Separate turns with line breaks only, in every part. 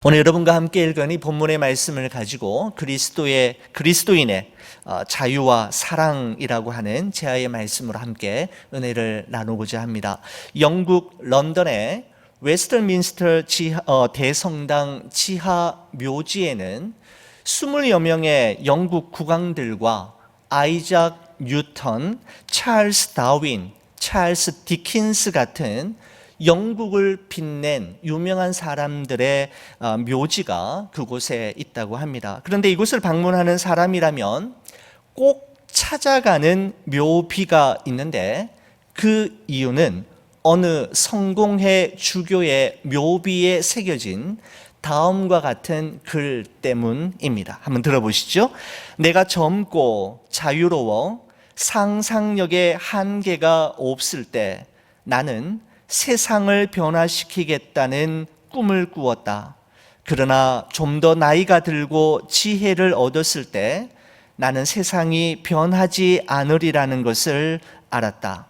오늘 여러분과 함께 읽은 이 본문의 말씀을 가지고 그리스도인의 자유와 사랑이라고 하는 제아의 말씀으로 함께 은혜를 나누고자 합니다. 영국 런던의 웨스트민스터 대성당 지하 묘지에는 20여 명의 영국 국왕들과 아이작 뉴턴, 찰스 다윈, 찰스 디킨스 같은 영국을 빛낸 유명한 사람들의 묘지가 그곳에 있다고 합니다. 그런데 이곳을 방문하는 사람이라면 꼭 찾아가는 묘비가 있는데 그 이유는 어느 성공회 주교의 묘비에 새겨진 다음과 같은 글 때문입니다. 한번 들어보시죠. 내가 젊고 자유로워 상상력의 한계가 없을 때 나는 세상을 변화시키겠다는 꿈을 꾸었다. 그러나 좀 더 나이가 들고 지혜를 얻었을 때 나는 세상이 변하지 않으리라는 것을 알았다.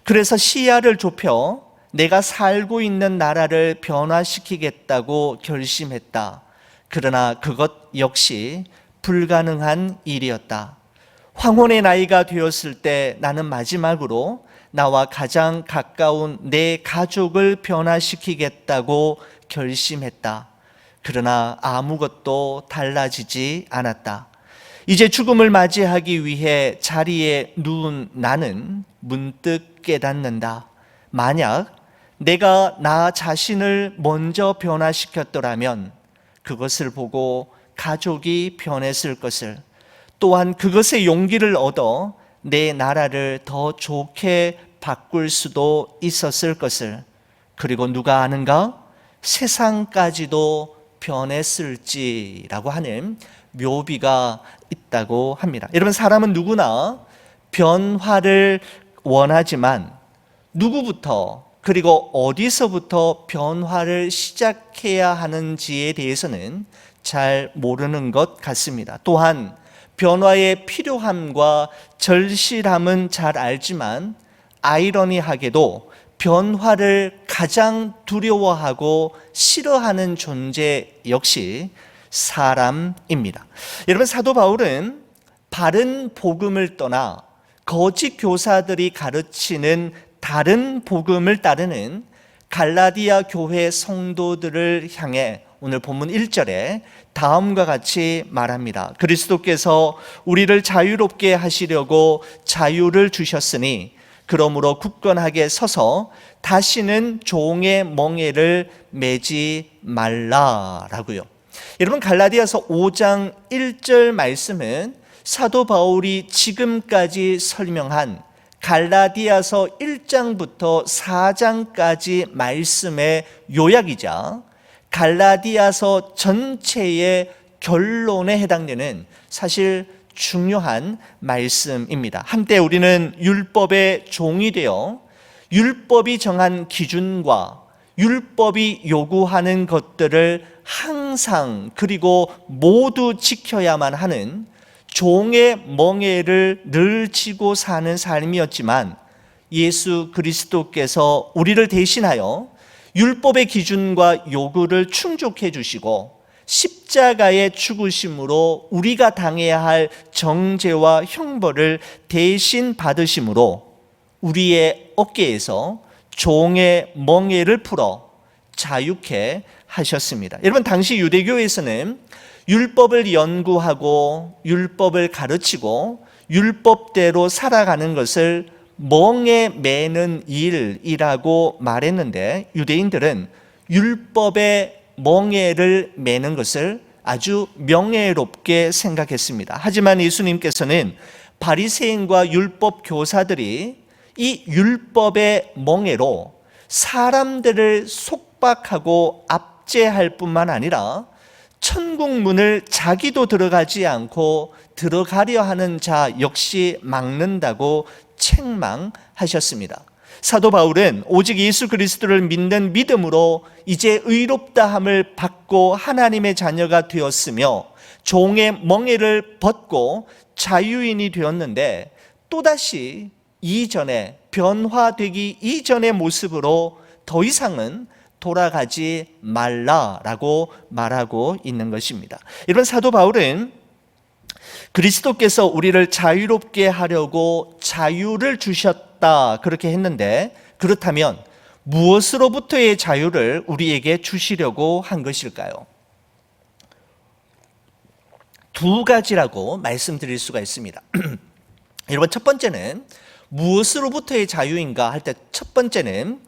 그래서 시야를 좁혀 내가 살고 있는 나라를 변화시키겠다고 결심했다. 그러나 그것 역시 불가능한 일이었다. 황혼의 나이가 되었을 때 나는 마지막으로 나와 가장 가까운 내 가족을 변화시키겠다고 결심했다. 그러나 아무것도 달라지지 않았다. 이제 죽음을 맞이하기 위해 자리에 누운 나는 문득 깨닫는다. 만약 내가 나 자신을 먼저 변화시켰더라면 그것을 보고 가족이 변했을 것을, 또한 그것의 용기를 얻어 내 나라를 더 좋게 바꿀 수도 있었을 것을, 그리고 누가 아는가? 세상까지도 변했을지라고 하는 묘비가 있다고 합니다. 여러분, 사람은 누구나 변화를 원하지만 누구부터 그리고 어디서부터 변화를 시작해야 하는지에 대해서는 잘 모르는 것 같습니다. 또한 변화의 필요함과 절실함은 잘 알지만 아이러니하게도 변화를 가장 두려워하고 싫어하는 존재 역시 사람입니다. 여러분, 사도 바울은 바른 복음을 떠나 거짓 교사들이 가르치는 다른 복음을 따르는 갈라디아 교회 성도들을 향해 오늘 본문 1절에 다음과 같이 말합니다. 그리스도께서 우리를 자유롭게 하시려고 자유를 주셨으니 그러므로 굳건하게 서서 다시는 종의 멍에를 매지 말라라고요. 여러분, 갈라디아서 5장 1절 말씀은 사도 바울이 지금까지 설명한 갈라디아서 1장부터 4장까지 말씀의 요약이자 갈라디아서 전체의 결론에 해당되는 사실 중요한 말씀입니다. 한때 우리는 율법의 종이 되어 율법이 정한 기준과 율법이 요구하는 것들을 항상 그리고 모두 지켜야만 하는 종의 멍에를 늘 지고 사는 삶이었지만 예수 그리스도께서 우리를 대신하여 율법의 기준과 요구를 충족해 주시고 십자가의 죽으심으로 우리가 당해야 할 정죄와 형벌을 대신 받으심으로 우리의 어깨에서 종의 멍에를 풀어 자유케 하셨습니다. 여러분, 당시 유대교에서는 율법을 연구하고 율법을 가르치고 율법대로 살아가는 것을 멍에 매는 일이라고 말했는데 유대인들은 율법의 멍에를 매는 것을 아주 명예롭게 생각했습니다. 하지만 예수님께서는 바리새인과 율법 교사들이 이 율법의 멍에로 사람들을 속박하고 압제할 뿐만 아니라 천국 문을 자기도 들어가지 않고 들어가려 하는 자 역시 막는다고 책망하셨습니다. 사도 바울은 오직 예수 그리스도를 믿는 믿음으로 이제 의롭다함을 받고 하나님의 자녀가 되었으며 종의 멍에를 벗고 자유인이 되었는데 또다시 이전에 변화되기 이전의 모습으로 더 이상은 돌아가지 말라라고 말하고 있는 것입니다. 이런 사도 바울은 그리스도께서 우리를 자유롭게 하려고 자유를 주셨다 그렇게 했는데, 그렇다면 무엇으로부터의 자유를 우리에게 주시려고 한 것일까요? 두 가지라고 말씀드릴 수가 있습니다. 여러분, 첫 번째는 무엇으로부터의 자유인가 할 때 첫 번째는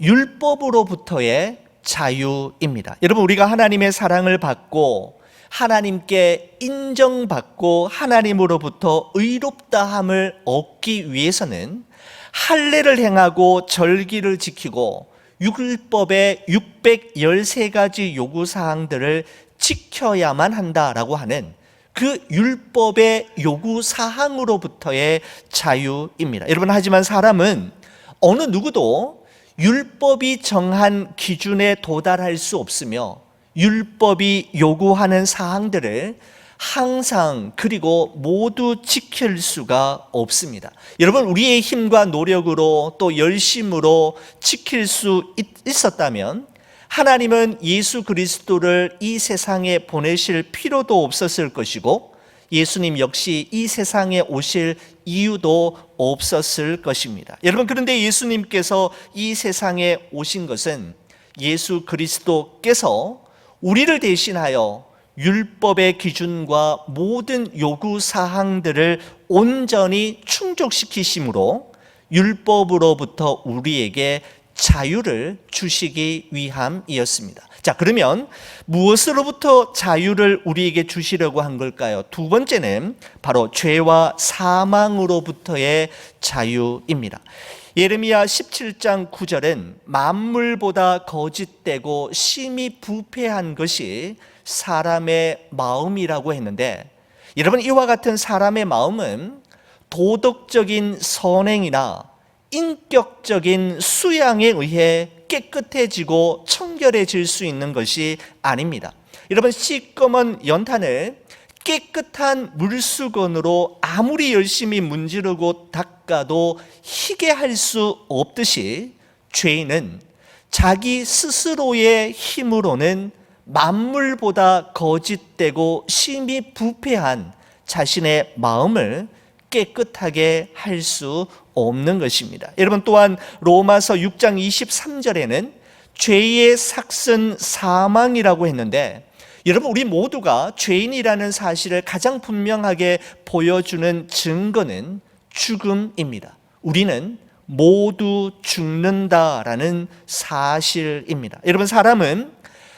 율법으로부터의 자유입니다. 여러분, 우리가 하나님의 사랑을 받고 하나님께 인정받고 하나님으로부터 의롭다함을 얻기 위해서는 할례를 행하고 절기를 지키고 율법의 613가지 요구사항들을 지켜야만 한다라고 하는 그 율법의 요구사항으로부터의 자유입니다. 여러분, 하지만 사람은 어느 누구도 율법이 정한 기준에 도달할 수 없으며 율법이 요구하는 사항들을 항상 그리고 모두 지킬 수가 없습니다. 여러분, 우리의 힘과 노력으로 또 열심으로 지킬 수 있었다면 하나님은 예수 그리스도를 이 세상에 보내실 필요도 없었을 것이고 예수님 역시 이 세상에 오실 이유도 없었을 것입니다. 여러분, 그런데 예수님께서 이 세상에 오신 것은 예수 그리스도께서 우리를 대신하여 율법의 기준과 모든 요구사항들을 온전히 충족시키심으로 율법으로부터 우리에게 자유를 주시기 위함이었습니다. 자, 그러면 무엇으로부터 자유를 우리에게 주시려고 한 걸까요? 두 번째는 바로 죄와 사망으로부터의 자유입니다. 예레미야 17장 9절은 만물보다 거짓되고 심히 부패한 것이 사람의 마음이라고 했는데, 여러분, 이와 같은 사람의 마음은 도덕적인 선행이나 인격적인 수양에 의해 깨끗해지고 청결해질 수 있는 것이 아닙니다. 여러분, 시꺼먼 연탄을 깨끗한 물수건으로 아무리 열심히 문지르고 닦아도 희게 할 수 없듯이 죄인은 자기 스스로의 힘으로는 만물보다 거짓되고 심히 부패한 자신의 마음을 깨끗하게 할 수 없는 것입니다. 여러분, 또한 로마서 6장 23절에는 죄의 삭은 사망이라고 했는데, 여러분, 우리 모두가 죄인이라는 사실을 가장 분명하게 보여주는 증거는 죽음입니다. 우리는 모두 죽는다라는 사실입니다. 여러분, 사람은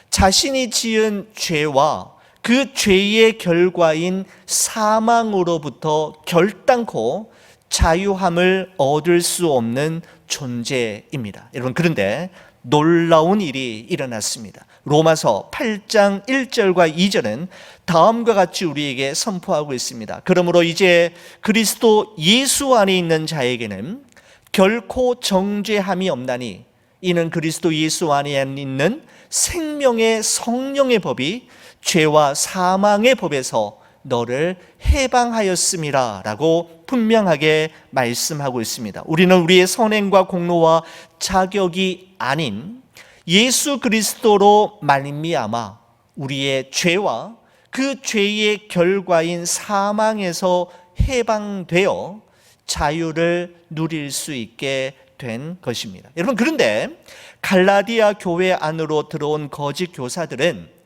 자신이 지은 죄와 그 죄의 결과인 사망으로부터 결단코 자유함을 얻을 수 없는 존재입니다. 여러분, 그런데 놀라운 일이 일어났습니다. 로마서 8장 1절과 2절은 다음과 같이 우리에게 선포하고 있습니다. 그러므로 이제 그리스도 예수 안에 있는 자에게는 결코 정죄함이 없나니 이는 그리스도 예수 안에 있는 생명의 성령의 법이 죄와 사망의 법에서 너를 해방하였음이라 라고 분명하게 말씀하고 있습니다. 우리는 우리의 선행과 공로와 자격이 아닌 예수 그리스도로 말미암아 우리의 죄와 그 죄의 결과인 사망에서 해방되어 자유를 누릴 수 있게 된 것입니다. 여러분, 그런데 갈라디아 교회 안으로 들어온 거짓 교사들은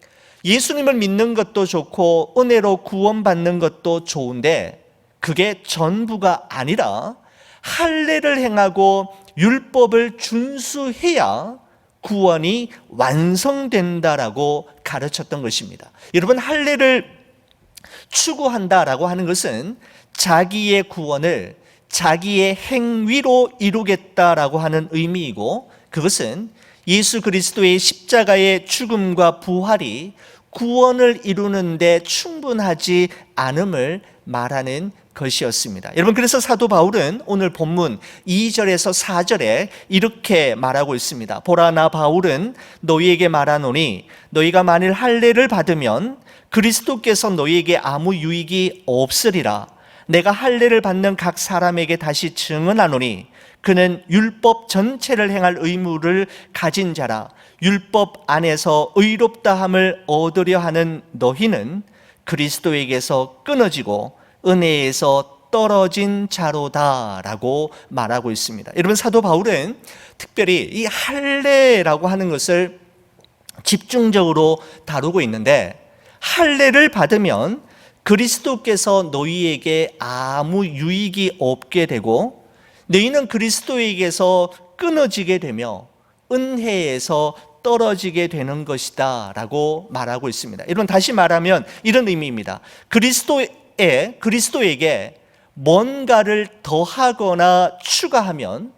예수님을 믿는 것도 좋고 은혜로 구원받는 것도 좋은데 그게 전부가 아니라 할례를 행하고 율법을 준수해야 구원이 완성된다라고 가르쳤던 것입니다. 여러분, 할례를 추구한다라고 하는 것은 자기의 구원을 자기의 행위로 이루겠다라고 하는 의미이고, 그것은 예수 그리스도의 십자가의 죽음과 부활이 구원을 이루는데 충분하지 않음을 말하는 것이었습니다. 여러분, 그래서 사도 바울은 오늘 본문 2절에서 4절에 이렇게 말하고 있습니다. 보라, 나 바울은 너희에게 말하노니 너희가 만일 할례를 받으면 그리스도께서 너희에게 아무 유익이 없으리라. 내가 할례를 받는 각 사람에게 다시 증언하노니 그는 율법 전체를 행할 의무를 가진 자라. 율법 안에서 의롭다함을 얻으려 하는 너희는 그리스도에게서 끊어지고 은혜에서 떨어진 자로다라고 말하고 있습니다. 여러분, 사도 바울은 특별히 이 할례라고 하는 것을 집중적으로 다루고 있는데, 할례를 받으면 그리스도께서 너희에게 아무 유익이 없게 되고 너희는 그리스도에게서 끊어지게 되며 은혜에서 떨어지게 되는 것이다 라고 말하고 있습니다. 여러분, 다시 말하면 이런 의미입니다. 그리스도에게 뭔가를 더하거나 추가하면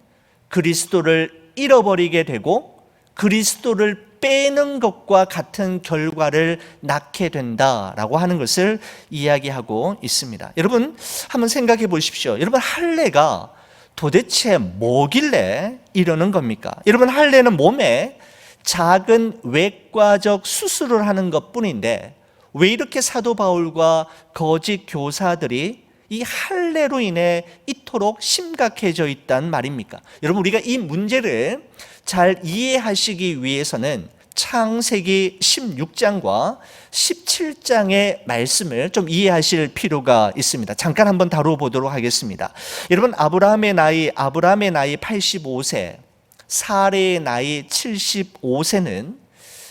그리스도를 잃어버리게 되고 그리스도를 빼는 것과 같은 결과를 낳게 된다라고 하는 것을 이야기하고 있습니다. 여러분, 한번 생각해 보십시오. 여러분, 할례가 도대체 뭐길래 이러는 겁니까? 여러분, 할례는 몸에 작은 외과적 수술을 하는 것뿐인데 왜 이렇게 사도 바울과 거짓 교사들이 이 할례로 인해 이토록 심각해져 있단 말입니까? 여러분, 우리가 이 문제를 잘 이해하시기 위해서는 창세기 16장과 17장의 말씀을 좀 이해하실 필요가 있습니다. 잠깐 한번 다뤄보도록 하겠습니다. 여러분, 아브라함의 나이 85세, 사레의 나이 75세는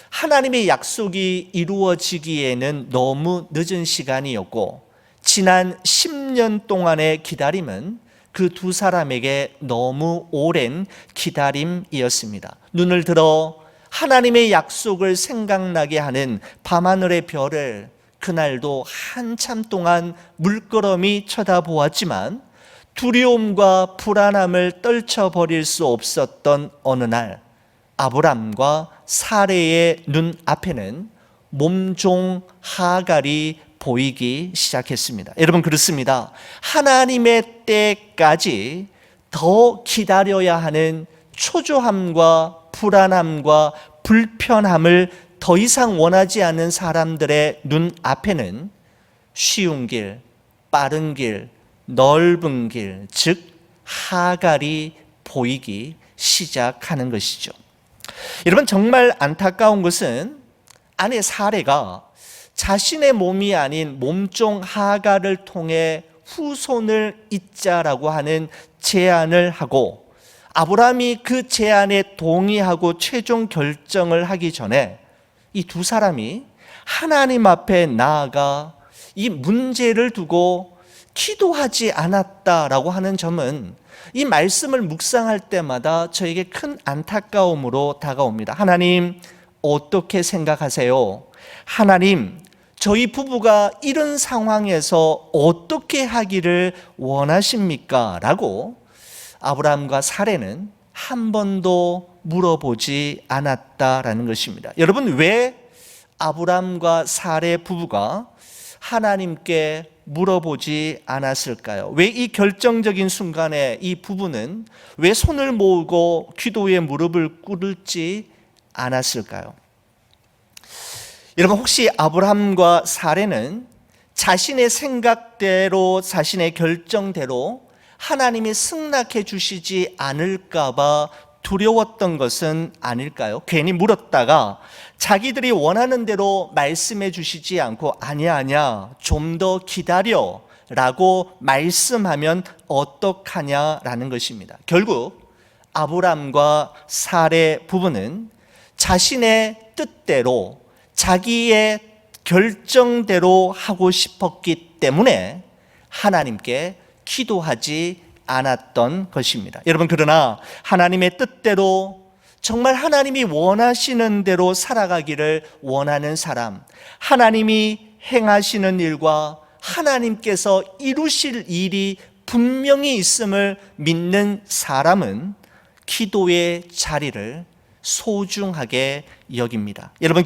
하나님의 약속이 이루어지기에는 너무 늦은 시간이었고, 지난 10년 동안의 기다림은 그 두 사람에게 너무 오랜 기다림이었습니다. 눈을 들어 하나님의 약속을 생각나게 하는 밤하늘의 별을 그날도 한참 동안 물끄러미 쳐다보았지만 두려움과 불안함을 떨쳐버릴 수 없었던 어느 날, 아브람과 사레의 눈앞에는 몸종 하갈이 보이기 시작했습니다. 여러분, 그렇습니다. 하나님의 때까지 더 기다려야 하는 초조함과 불안함과 불편함을 더 이상 원하지 않는 사람들의 눈앞에는 쉬운 길, 빠른 길, 넓은 길, 즉 하갈이 보이기 시작하는 것이죠. 여러분, 정말 안타까운 것은 아내 사레가 자신의 몸이 아닌 몸종 하갈을 통해 후손을 잇자라고 하는 제안을 하고, 아브라함이 그 제안에 동의하고 최종 결정을 하기 전에 이 두 사람이 하나님 앞에 나아가 이 문제를 두고 기도하지 않았다라고 하는 점은 이 말씀을 묵상할 때마다 저에게 큰 안타까움으로 다가옵니다. 하나님, 어떻게 생각하세요? 하나님, 저희 부부가 이런 상황에서 어떻게 하기를 원하십니까? 라고 아브라함과 사레는 한 번도 물어보지 않았다라는 것입니다. 여러분, 왜 아브라함과 사레 부부가 하나님께 물어보지 않았을까요? 왜 이 결정적인 순간에 이 부부는 왜 손을 모으고 기도에 무릎을 꿇지 않았을까요? 여러분, 혹시 아브라함과 사레는 자신의 생각대로, 자신의 결정대로 하나님이 승낙해 주시지 않을까 봐 두려웠던 것은 아닐까요? 괜히 물었다가 자기들이 원하는 대로 말씀해 주시지 않고 아니야 좀 더 기다려 라고 말씀하면 어떡하냐라는 것입니다. 결국 아브라함과 사레 부부는 자신의 뜻대로, 자기의 결정대로 하고 싶었기 때문에 하나님께 기도하지 않았던 것입니다. 여러분, 그러나 하나님의 뜻대로, 정말 하나님이 원하시는 대로 살아가기를 원하는 사람, 하나님이 행하시는 일과 하나님께서 이루실 일이 분명히 있음을 믿는 사람은 기도의 자리를 소중하게 여깁니다. 여러분,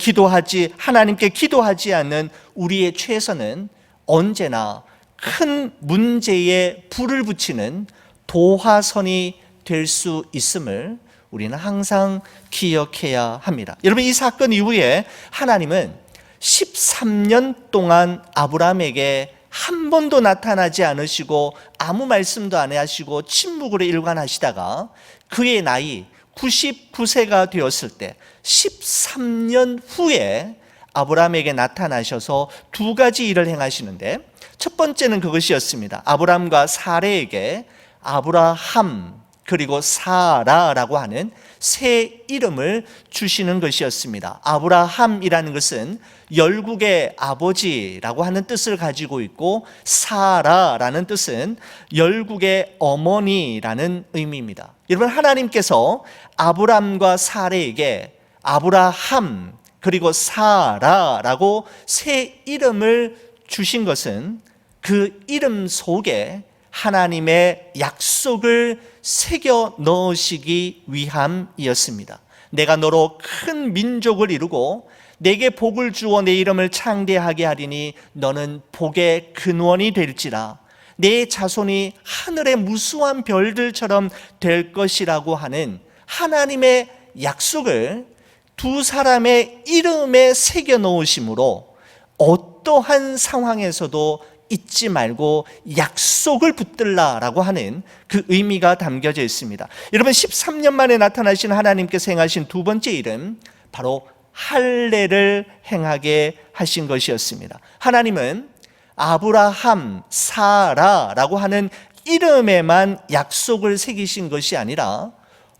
하나님께 기도하지 않는 우리의 최선은 언제나 큰 문제에 불을 붙이는 도화선이 될 수 있음을 우리는 항상 기억해야 합니다. 여러분, 이 사건 이후에 하나님은 13년 동안 아브라함에게 한 번도 나타나지 않으시고 아무 말씀도 안 하시고 침묵으로 일관하시다가 그의 나이 99세가 되었을 때 13년 후에 아브라함에게 나타나셔서 두 가지 일을 행하시는데, 첫 번째는 그것이었습니다. 아브라함과 사레에게 아브라함 그리고 사라라고 하는 새 이름을 주시는 것이었습니다. 아브라함이라는 것은 열국의 아버지라고 하는 뜻을 가지고 있고, 사라라는 뜻은 열국의 어머니라는 의미입니다. 여러분, 하나님께서 아브람과 사레에게 아브라함 그리고 사라라고 새 이름을 주신 것은 그 이름 속에 하나님의 약속을 새겨 넣으시기 위함이었습니다. 내가 너로 큰 민족을 이루고 내게 복을 주어 내 이름을 창대하게 하리니 너는 복의 근원이 될지라. 내 자손이 하늘의 무수한 별들처럼 될 것이라고 하는 하나님의 약속을 두 사람의 이름에 새겨 놓으심으로 어떠한 상황에서도 잊지 말고 약속을 붙들라라고 하는 그 의미가 담겨져 있습니다. 여러분, 13년 만에 나타나신 하나님께서 행하신 두 번째 일은 바로 할례를 행하게 하신 것이었습니다. 하나님은 아브라함, 사라라고 하는 이름에만 약속을 새기신 것이 아니라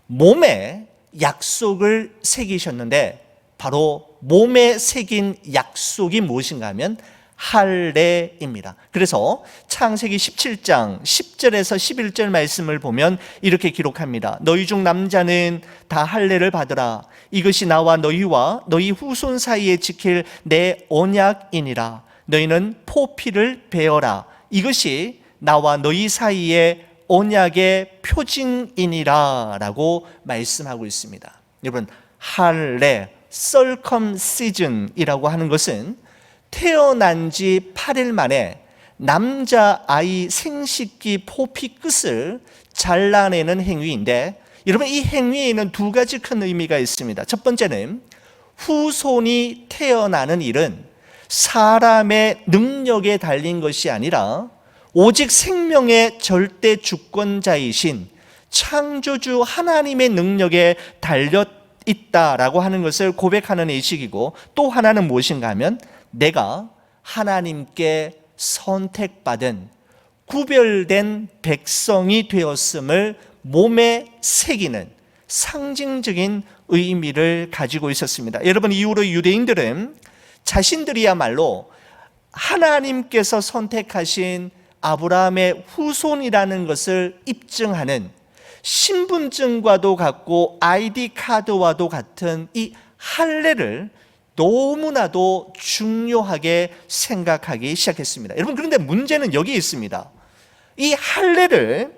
몸에 약속을 새기셨는데, 바로 몸에 새긴 약속이 무엇인가 하면 할례입니다. 그래서 창세기 17장 10절에서 11절 말씀을 보면 이렇게 기록합니다. 너희 중 남자는 다 할례를 받으라. 이것이 나와 너희와 너희 후손 사이에 지킬 내 언약이니라. 너희는 포피를 베어라. 이것이 나와 너희 사이에 언약의 표징이니라 라고 말씀하고 있습니다. 여러분, 할례, circumcision이라고 하는 것은 태어난 지 8일 만에 남자아이 생식기 포피 끝을 잘라내는 행위인데, 여러분, 이 행위에는 두 가지 큰 의미가 있습니다. 첫 번째는 후손이 태어나는 일은 사람의 능력에 달린 것이 아니라 오직 생명의 절대 주권자이신 창조주 하나님의 능력에 달려 있다라고 하는 것을 고백하는 의식이고, 또 하나는 무엇인가 하면 내가 하나님께 선택받은 구별된 백성이 되었음을 몸에 새기는 상징적인 의미를 가지고 있었습니다. 여러분, 이후로 유대인들은 자신들이야말로 하나님께서 선택하신 아브라함의 후손이라는 것을 입증하는 신분증과도 같고 아이디 카드와도 같은 이 할례를 너무나도 중요하게 생각하기 시작했습니다. 여러분, 그런데 문제는 여기 있습니다. 이 할례를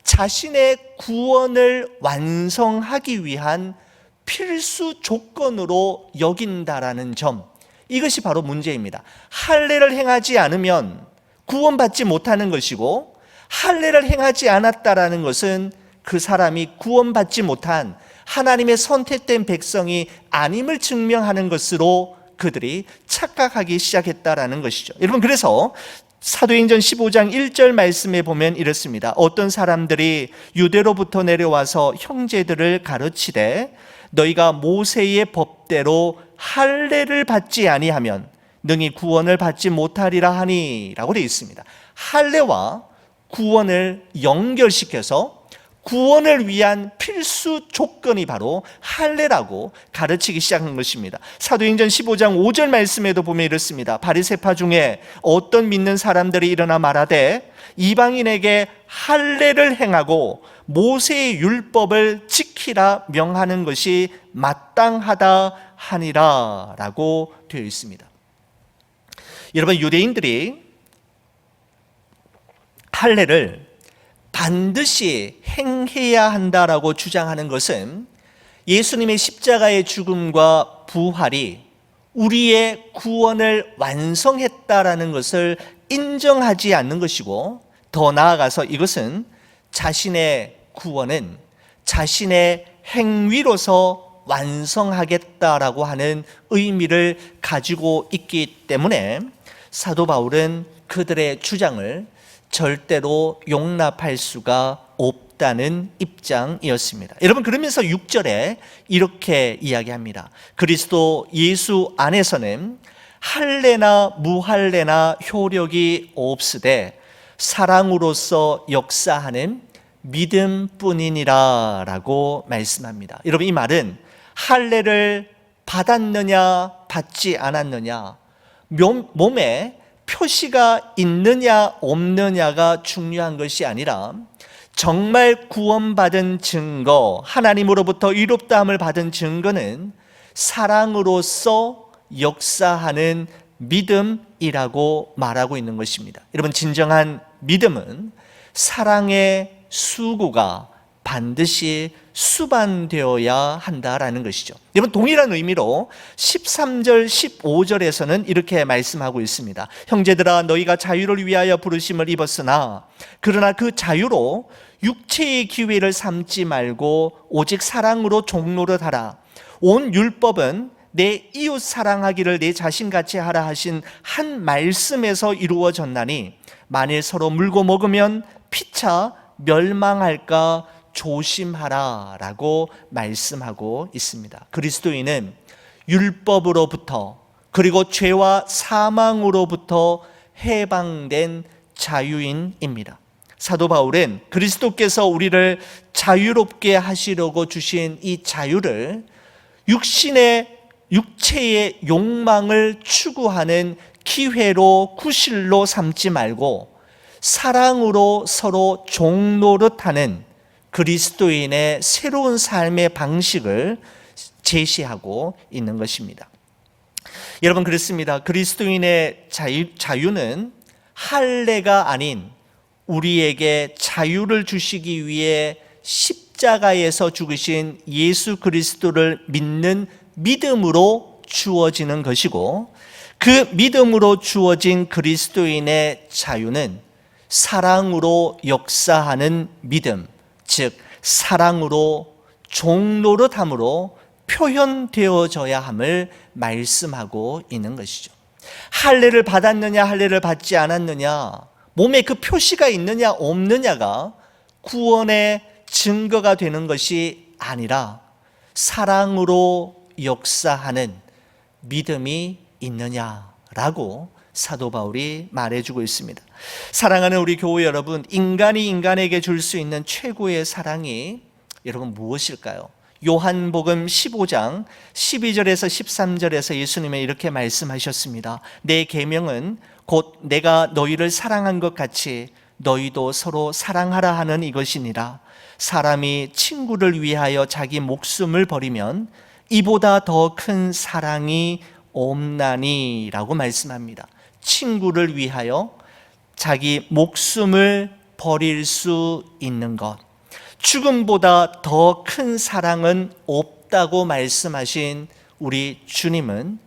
자신의 구원을 완성하기 위한 필수 조건으로 여긴다라는 점, 이것이 바로 문제입니다. 할례를 행하지 않으면 구원받지 못하는 것이고, 할례를 행하지 않았다라는 것은 그 사람이 구원받지 못한 하나님의 선택된 백성이 아님을 증명하는 것으로 그들이 착각하기 시작했다라는 것이죠. 여러분, 그래서 사도행전 15장 1절 말씀에 보면 이렇습니다. 어떤 사람들이 유대로부터 내려와서 형제들을 가르치되 너희가 모세의 법대로 할례를 받지 아니하면 능히 구원을 받지 못하리라 하니 라고 되어 있습니다. 할례와 구원을 연결시켜서 구원을 위한 필수 조건이 바로 할례라고 가르치기 시작한 것입니다. 사도행전 15장 5절 말씀에도 보면 이렇습니다. 바리새파 중에 어떤 믿는 사람들이 일어나 말하되 이방인에게 할례를 행하고 모세의 율법을 지키라 명하는 것이 마땅하다 하니라 라고 되어 있습니다. 여러분, 유대인들이 할례를 반드시 행해야 한다라고 주장하는 것은 예수님의 십자가의 죽음과 부활이 우리의 구원을 완성했다라는 것을 인정하지 않는 것이고, 더 나아가서 이것은 자신의 구원은 자신의 행위로서 완성하겠다라고 하는 의미를 가지고 있기 때문에 사도 바울은 그들의 주장을 절대로 용납할 수가 없다는 입장이었습니다. 여러분, 그러면서 6절에 이렇게 이야기합니다. 그리스도 예수 안에서는 할례나 무할례나 효력이 없으되 사랑으로서 역사하는 믿음뿐이니라 라고 말씀합니다. 여러분, 이 말은 할례를 받았느냐 받지 않았느냐, 몸에 표시가 있느냐 없느냐가 중요한 것이 아니라 정말 구원받은 증거, 하나님으로부터 의롭다함을 받은 증거는 사랑으로서 역사하는 믿음이라고 말하고 있는 것입니다. 여러분, 진정한 믿음은 사랑의 수고가 반드시 수반되어야 한다라는 것이죠. 여러분, 동일한 의미로 13절, 15절에서는 이렇게 말씀하고 있습니다. 형제들아, 너희가 자유를 위하여 부르심을 입었으나 그러나 그 자유로 육체의 기회를 삼지 말고 오직 사랑으로 종노릇하라. 온 율법은 내 이웃 사랑하기를 내 자신같이 하라 하신 한 말씀에서 이루어졌나니 만일 서로 물고 먹으면 피차 멸망할까 조심하라 라고 말씀하고 있습니다. 그리스도인은 율법으로부터 그리고 죄와 사망으로부터 해방된 자유인입니다. 사도 바울은 그리스도께서 우리를 자유롭게 하시려고 주신 이 자유를 육체의 욕망을 추구하는 기회로 구실로 삼지 말고 사랑으로 서로 종노릇하는 그리스도인의 새로운 삶의 방식을 제시하고 있는 것입니다. 여러분, 그렇습니다. 그리스도인의 자유는 할례가 아닌 우리에게 자유를 주시기 위해 십자가에서 죽으신 예수 그리스도를 믿는 믿음으로 주어지는 것이고, 그 믿음으로 주어진 그리스도인의 자유는 사랑으로 역사하는 믿음, 즉 사랑으로 종노릇함으로 표현되어져야 함을 말씀하고 있는 것이죠. 할례를 받았느냐 할례를 받지 않았느냐, 몸에 그 표시가 있느냐 없느냐가 구원의 증거가 되는 것이 아니라 사랑으로 역사하는 믿음이 있느냐라고 사도 바울이 말해주고 있습니다. 사랑하는 우리 교회 여러분, 인간이 인간에게 줄 수 있는 최고의 사랑이 여러분 무엇일까요? 요한복음 15장 12절에서 13절에서 예수님은 이렇게 말씀하셨습니다. 내 계명은 곧 내가 너희를 사랑한 것 같이 너희도 서로 사랑하라 하는 이것이니라. 사람이 친구를 위하여 자기 목숨을 버리면 이보다 더 큰 사랑이 없나니 라고 말씀합니다. 친구를 위하여 자기 목숨을 버릴 수 있는 것, 죽음보다 더 큰 사랑은 없다고 말씀하신 우리 주님은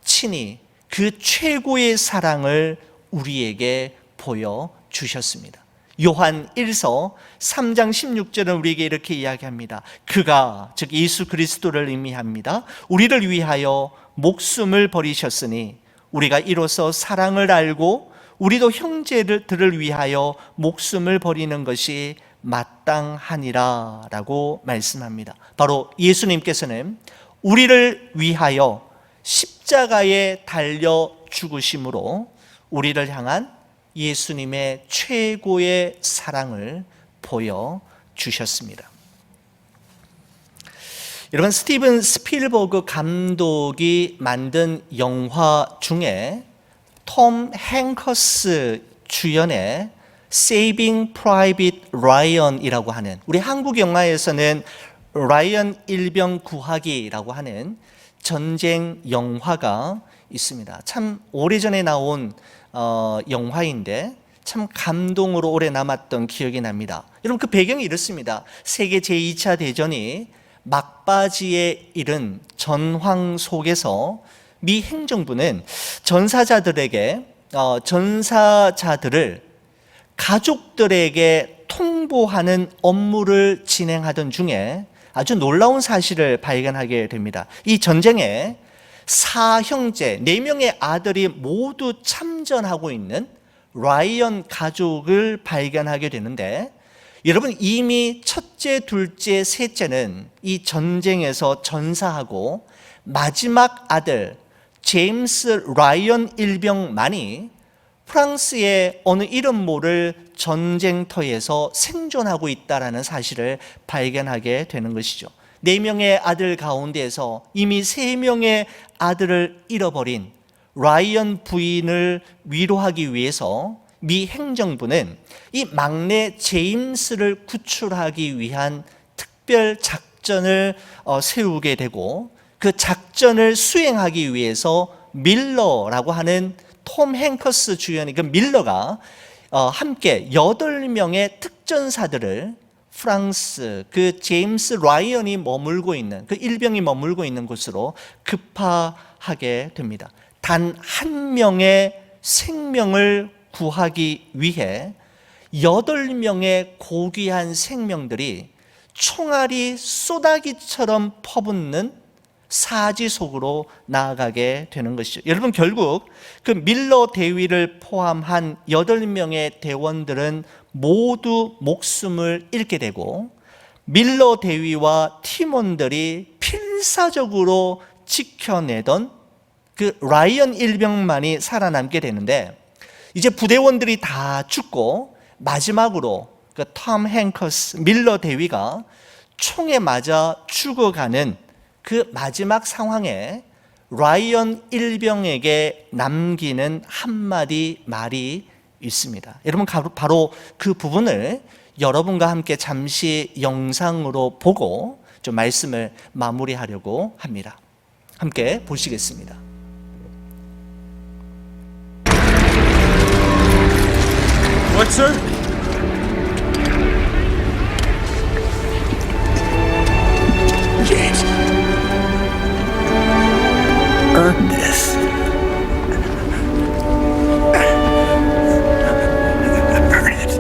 친히 그 최고의 사랑을 우리에게 보여주셨습니다. 요한 1서 3장 16절은 우리에게 이렇게 이야기합니다. 그가, 즉 예수 그리스도를 의미합니다. 우리를 위하여 목숨을 버리셨으니 우리가 이로써 사랑을 알고 우리도 형제들을 위하여 목숨을 버리는 것이 마땅하니라 라고 말씀합니다. 바로 예수님께서는 우리를 위하여 십자가에 달려 죽으심으로 우리를 향한 예수님의 최고의 사랑을 보여주셨습니다. 여러분, 스티븐 스필버그 감독이 만든 영화 중에 톰 행커스 주연의 Saving Private Ryan이라고 하는, 우리 한국 영화에서는 라이언 일병 구하기라고 하는 전쟁 영화가 있습니다. 참 오래전에 나온 영화인데 참 감동으로 오래 남았던 기억이 납니다. 여러분, 그 배경이 이렇습니다. 세계 제2차 대전이 막바지에 이른 전황 속에서 미 행정부는 전사자들을 가족들에게 통보하는 업무를 진행하던 중에 아주 놀라운 사실을 발견하게 됩니다. 이 전쟁에 4형제, 4명의 아들이 모두 참전하고 있는 라이언 가족을 발견하게 되는데, 여러분 이미 첫째, 둘째, 셋째는 이 전쟁에서 전사하고 마지막 아들 제임스 라이언 일병만이 프랑스의 어느 이름 모를 전쟁터에서 생존하고 있다는 사실을 발견하게 되는 것이죠. 4명의 아들 가운데에서 이미 3명의 아들을 잃어버린 라이언 부인을 위로하기 위해서 미 행정부는 이 막내 제임스를 구출하기 위한 특별 작전을 세우게 되고, 그 작전을 수행하기 위해서 밀러라고 하는 톰 행커스 주연의 그 밀러가 함께 8명의 특전사들을 프랑스 그 제임스 라이언이 머물고 있는 그 일병이 머물고 있는 곳으로 급파하게 됩니다. 단 한 명의 생명을 구하기 위해 8명의 고귀한 생명들이 총알이 쏘다기처럼 퍼붓는 사지 속으로 나아가게 되는 것이죠. 여러분, 결국 그 밀러 대위를 포함한 8명의 대원들은 모두 목숨을 잃게 되고, 밀러 대위와 팀원들이 필사적으로 지켜내던 그 라이언 일병만이 살아남게 되는데, 이제 부대원들이 다 죽고 마지막으로 그 톰 행커스 밀러 대위가 총에 맞아 죽어가는 그 마지막 상황에 라이언 일병에게 남기는 한마디 말이 있습니다. 여러분, 바로 그 부분을 여러분과 함께 잠시 영상으로 보고 좀 말씀을 마무리하려고 합니다. 함께 보시겠습니다.
What, sir?
James, earn this. Earn it.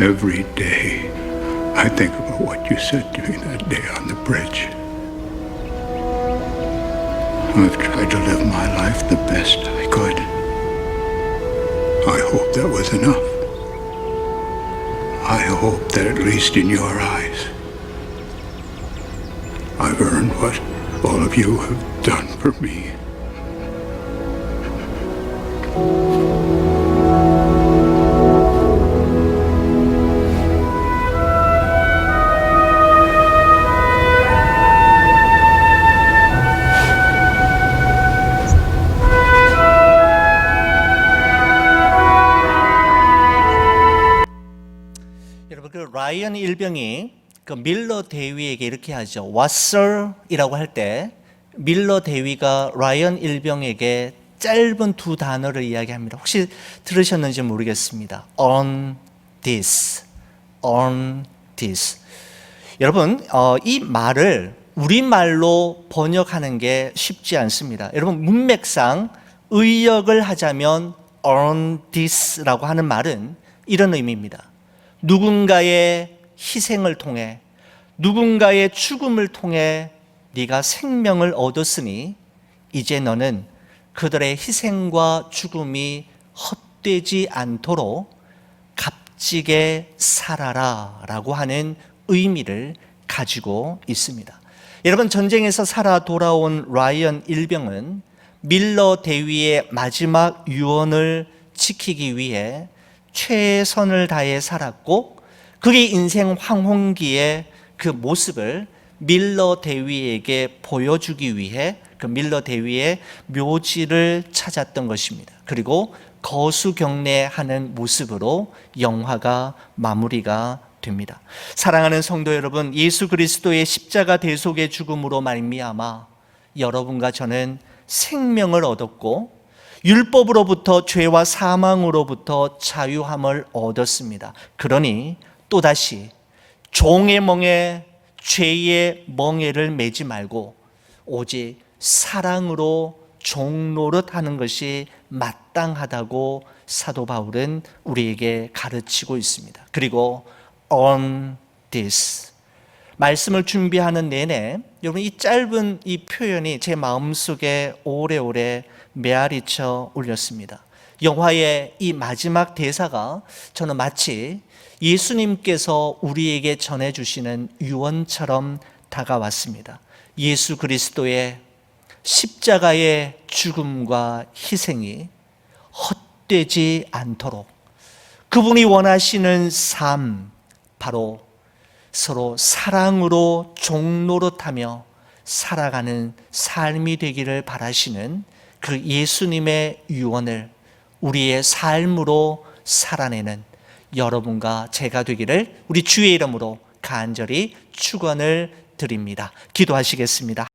Every day, I think about what you said to me that day on the bridge. I've tried to live my life the best I could. I hope that was enough. I hope that at least in your eyes, I've earned what all of you have done for me.
그 라이언 일병이 그 밀러 대위에게 이렇게 하죠. What sir? 이라고 할 때 밀러 대위가 라이언 일병에게 짧은 2단어를 이야기합니다. 혹시 들으셨는지 모르겠습니다. Earn this. Earn this. 여러분, 이 말을 우리말로 번역하는 게 쉽지 않습니다. 여러분, 문맥상 의역을 하자면 earn this라고 하는 말은 이런 의미입니다. 누군가의 희생을 통해, 누군가의 죽음을 통해 네가 생명을 얻었으니 이제 너는 그들의 희생과 죽음이 헛되지 않도록 값지게 살아라 라고 하는 의미를 가지고 있습니다. 여러분, 전쟁에서 살아 돌아온 라이언 일병은 밀러 대위의 마지막 유언을 지키기 위해 최선을 다해 살았고, 그의 인생 황혼기의 그 모습을 밀러 대위에게 보여주기 위해 그 밀러 대위의 묘지를 찾았던 것입니다. 그리고 거수경례하는 모습으로 영화가 마무리가 됩니다. 사랑하는 성도 여러분, 예수 그리스도의 십자가 대속의 죽음으로 말미암아 여러분과 저는 생명을 얻었고, 율법으로부터 죄와 사망으로부터 자유함을 얻었습니다. 그러니 또다시 종의 멍에 죄의 멍에를 매지 말고 오직 사랑으로 종노릇 하는 것이 마땅하다고 사도 바울은 우리에게 가르치고 있습니다. 그리고 on this, 말씀을 준비하는 내내 여러분 이 짧은 이 표현이 제 마음속에 오래오래 메아리쳐 울렸습니다. 영화의 이 마지막 대사가 저는 마치 예수님께서 우리에게 전해주시는 유언처럼 다가왔습니다. 예수 그리스도의 십자가의 죽음과 희생이 헛되지 않도록 그분이 원하시는 삶, 바로 서로 사랑으로 종노릇하며 살아가는 삶이 되기를 바라시는 그 예수님의 유언을 우리의 삶으로 살아내는 여러분과 제가 되기를 우리 주의 이름으로 간절히 축원을 드립니다. 기도하시겠습니다.